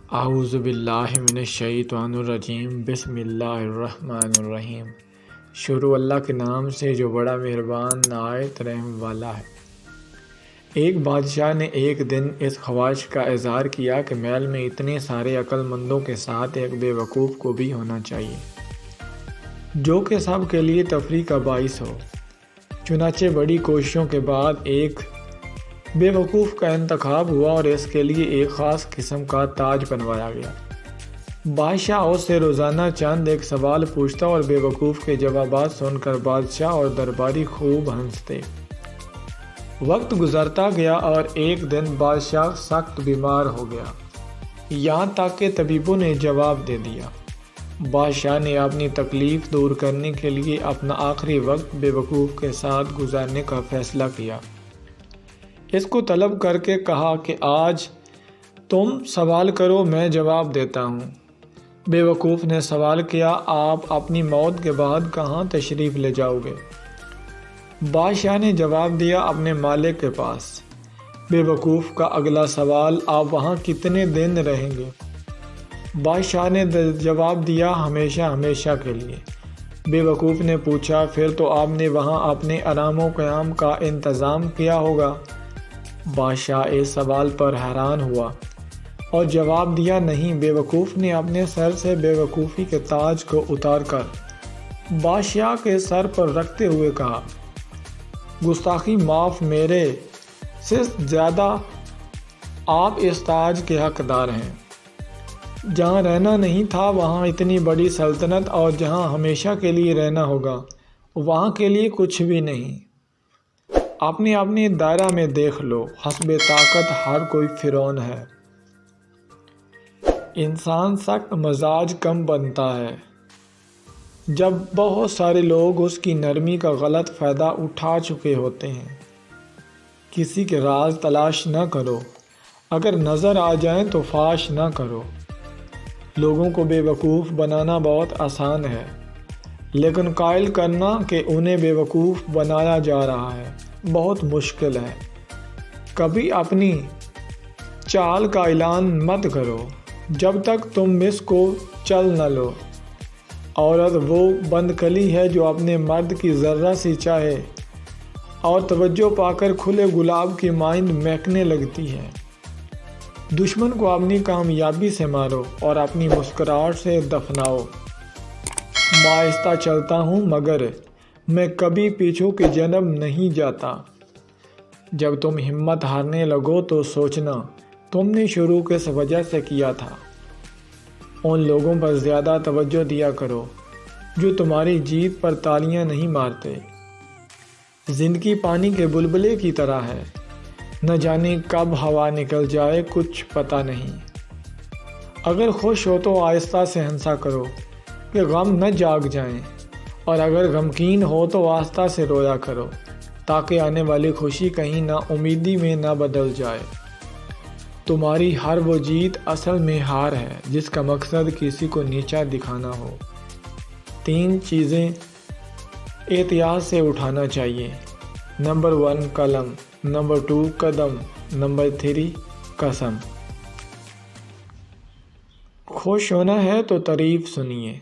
اعوذ باللہ من الشیطان الرجیم، بسم اللہ الرحمن الرحیم۔ شروع اللہ کے نام سے جو بڑا مہربان نہایت رحم والا ہے۔ ایک بادشاہ نے ایک دن اس خواہش کا اظہار کیا کہ محل میں اتنے سارے عقل مندوں کے ساتھ ایک بے وقوف کو بھی ہونا چاہیے جو کہ سب کے لیے تفریح کا باعث ہو۔ چنانچہ بڑی کوششوں کے بعد ایک بے وقوف کا انتخاب ہوا اور اس کے لیے ایک خاص قسم کا تاج بنوایا گیا۔ بادشاہ اس سے روزانہ چند ایک سوال پوچھتا اور بے وقوف کے جوابات سن کر بادشاہ اور درباری خوب ہنستے۔ وقت گزرتا گیا اور ایک دن بادشاہ سخت بیمار ہو گیا، یہاں تک کہ طبیبوں نے جواب دے دیا۔ بادشاہ نے اپنی تکلیف دور کرنے کے لیے اپنا آخری وقت بے وقوف کے ساتھ گزارنے کا فیصلہ کیا۔ اس کو طلب کر کے کہا کہ آج تم سوال کرو، میں جواب دیتا ہوں۔ بے وقوف نے سوال کیا، آپ اپنی موت کے بعد کہاں تشریف لے جاؤ گے؟ بادشاہ نے جواب دیا، اپنے مالک کے پاس۔ بے وقوف کا اگلا سوال، آپ وہاں کتنے دن رہیں گے؟ بادشاہ نے جواب دیا، ہمیشہ ہمیشہ کے لیے۔ بے وقوف نے پوچھا، پھر تو آپ نے وہاں اپنے آرام و قیام کا انتظام کیا ہوگا؟ بادشاہ اس سوال پر حیران ہوا اور جواب دیا، نہیں۔ بے وقوف نے اپنے سر سے بے وقوفی کے تاج کو اتار کر بادشاہ کے سر پر رکھتے ہوئے کہا، گستاخی معاف، میرے سے زیادہ آپ اس تاج کے حقدار ہیں۔ جہاں رہنا نہیں تھا وہاں اتنی بڑی سلطنت، اور جہاں ہمیشہ کے لیے رہنا ہوگا وہاں کے لیے کچھ بھی نہیں۔ اپنے دائرہ میں دیکھ لو، حسب طاقت ہر کوئی فرعون ہے۔ انسان سخت مزاج کم بنتا ہے جب بہت سارے لوگ اس کی نرمی کا غلط فائدہ اٹھا چکے ہوتے ہیں۔ کسی کے راز تلاش نہ کرو، اگر نظر آ جائیں تو فاش نہ کرو۔ لوگوں کو بے وقوف بنانا بہت آسان ہے، لیکن قائل کرنا کہ انہیں بے وقوف بنایا جا رہا ہے بہت مشکل ہے۔ کبھی اپنی چال کا اعلان مت کرو جب تک تم اس کو چل نہ لو۔ عورت وہ بند کلی ہے جو اپنے مرد کی ذرہ سی چاہے اور توجہ پا کر کھلے گلاب کی مانند مہکنے لگتی ہے۔ دشمن کو اپنی کامیابی سے مارو اور اپنی مسکراہٹ سے دفناؤ۔ میں آہستہ چلتا ہوں مگر میں کبھی پیچھوں کی جانب نہیں جاتا۔ جب تم ہمت ہارنے لگو تو سوچنا تم نے شروع کس وجہ سے کیا تھا۔ ان لوگوں پر زیادہ توجہ دیا کرو جو تمہاری جیت پر تالیاں نہیں مارتے۔ زندگی پانی کے بلبلے کی طرح ہے، نہ جانے کب ہوا نکل جائے، کچھ پتہ نہیں۔ اگر خوش ہو تو آہستہ سے ہنسا کرو کہ غم نہ جاگ جائیں، اور اگر غمگین ہو تو آہستہ سے رویا کرو تاکہ آنے والی خوشی کہیں نا امیدی میں نہ بدل جائے۔ تمہاری ہر وہ جیت اصل میں ہار ہے جس کا مقصد کسی کو نیچا دکھانا ہو۔ 3 چیزیں احتیاط سے اٹھانا چاہیے۔ نمبر 1 قلم، نمبر 2 قدم، نمبر 3 قسم۔ خوش ہونا ہے تو تعریف سنیے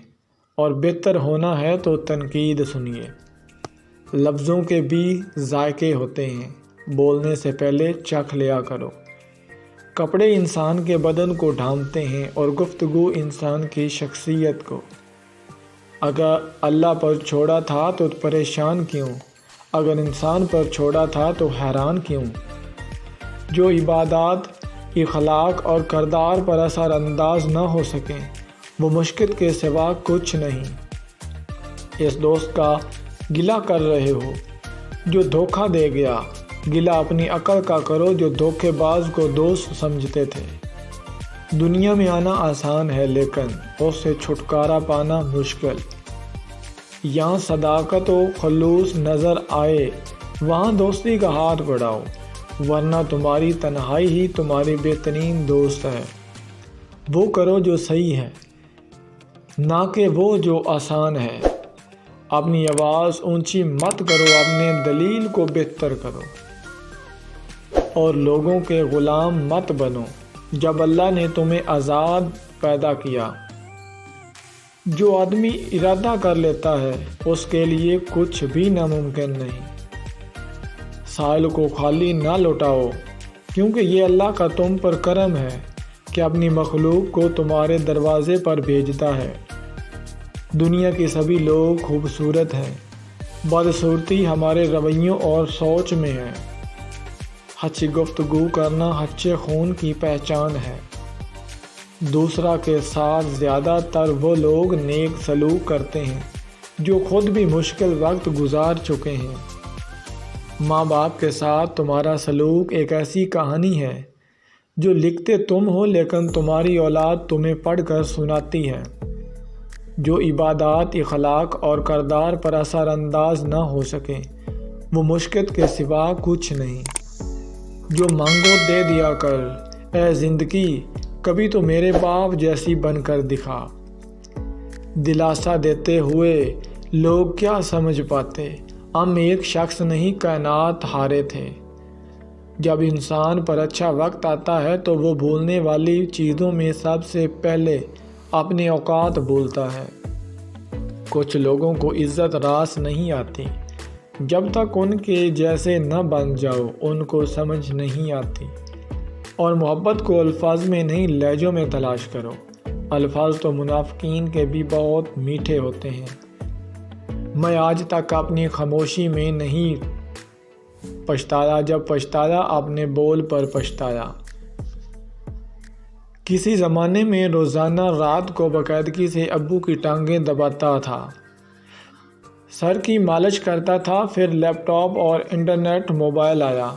اور بہتر ہونا ہے تو تنقید سنیے۔ لفظوں کے بھی ذائقے ہوتے ہیں، بولنے سے پہلے چکھ لیا کرو۔ کپڑے انسان کے بدن کو ڈھانپتے ہیں اور گفتگو انسان کی شخصیت کو۔ اگر اللہ پر چھوڑا تھا تو پریشان کیوں؟ اگر انسان پر چھوڑا تھا تو حیران کیوں؟ جو عبادات، اخلاق اور کردار پر اثر انداز نہ ہو سکیں وہ مشکل کے سوا کچھ نہیں۔ اس دوست کا گلہ کر رہے ہو جو دھوکہ دے گیا، گلہ اپنی عقل کا کرو جو دھوکے باز کو دوست سمجھتے تھے۔ دنیا میں آنا آسان ہے لیکن اس سے چھٹکارا پانا مشکل۔ یہاں صداقت و خلوص نظر آئے وہاں دوستی کا ہاتھ بڑھاؤ، ورنہ تمہاری تنہائی ہی تمہاری بہترین دوست ہے۔ وہ کرو جو صحیح ہے، نہ کہ وہ جو آسان ہے۔ اپنی آواز اونچی مت کرو، اپنے دلیل کو بہتر کرو، اور لوگوں کے غلام مت بنو جب اللہ نے تمہیں آزاد پیدا کیا۔ جو آدمی ارادہ کر لیتا ہے اس کے لیے کچھ بھی ناممکن نہیں۔ سائل کو خالی نہ لوٹاؤ، کیونکہ یہ اللہ کا تم پر کرم ہے کہ اپنی مخلوق کو تمہارے دروازے پر بھیجتا ہے۔ دنیا کے سبھی لوگ خوبصورت ہیں، بدصورتی ہمارے رویوں اور سوچ میں ہے۔ اچھی گفتگو کرنا اچھے خون کی پہچان ہے۔ دوسرا کے ساتھ زیادہ تر وہ لوگ نیک سلوک کرتے ہیں جو خود بھی مشکل وقت گزار چکے ہیں۔ ماں باپ کے ساتھ تمہارا سلوک ایک ایسی کہانی ہے جو لکھتے تم ہو لیکن تمہاری اولاد تمہیں پڑھ کر سناتی ہے۔ جو عبادات، اخلاق اور کردار پر اثر انداز نہ ہو سکے وہ مشقت کے سوا کچھ نہیں۔ جو مانگو دے دیا کر، اے زندگی کبھی تو میرے باپ جیسی بن کر دکھا۔ دلاسا دیتے ہوئے لوگ کیا سمجھ پاتے، ہم ایک شخص نہیں کائنات ہارے تھے۔ جب انسان پر اچھا وقت آتا ہے تو وہ بھولنے والی چیزوں میں سب سے پہلے اپنے اوقات بھولتا ہے۔ کچھ لوگوں کو عزت راس نہیں آتی، جب تک ان کے جیسے نہ بن جاؤ ان کو سمجھ نہیں آتی۔ اور محبت کو الفاظ میں نہیں لہجوں میں تلاش کرو۔ الفاظ تو منافقین کے بھی بہت میٹھے ہوتے ہیں۔ میں آج تک اپنی خاموشی میں نہیں پچھتایا، جب پچھتایا اپنے بول پر پچھتایا۔ کسی زمانے میں روزانہ رات کو باقاعدگی سے ابو کی ٹانگیں دباتا تھا، سر کی مالش کرتا تھا، پھر لیپ ٹاپ اور انٹرنیٹ موبائل آیا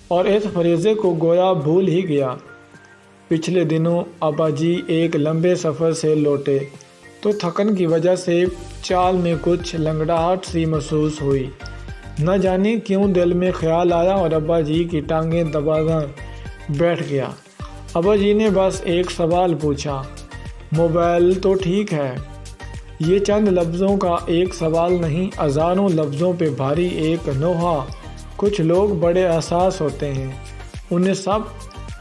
اور اس فریضے کو گویا بھول ہی گیا۔ پچھلے دنوں ابا جی ایک لمبے سفر سے لوٹے تو تھکن کی وجہ سے چال میں کچھ لنگڑاہٹ سی محسوس ہوئی۔ نہ جانے کیوں دل میں خیال آیا اور ابا جی کی ٹانگیں دبا کر بیٹھ گیا۔ ابا جی نے بس ایک سوال پوچھا، موبائل تو ٹھیک ہے؟ یہ چند لفظوں کا ایک سوال نہیں، ہزاروں لفظوں پہ بھاری ایک نوحہ۔ کچھ لوگ بڑے حساس ہوتے ہیں، انہیں سب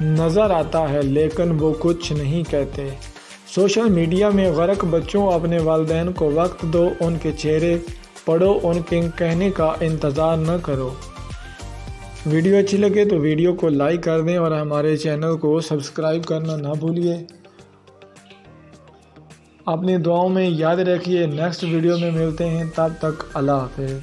نظر آتا ہے لیکن وہ کچھ نہیں کہتے۔ سوشل میڈیا میں غرق بچوں، اپنے والدین کو وقت دو، ان کے چہرے پڑھو، ان کے کہنے کا انتظار نہ کرو۔ ویڈیو اچھی لگے تو ویڈیو کو لائک کر دیں اور ہمارے چینل کو سبسکرائب کرنا نہ بھولیے۔ اپنی دعاؤں میں یاد رکھیے۔ نیکسٹ ویڈیو میں ملتے ہیں، تب تک اللہ حافظ۔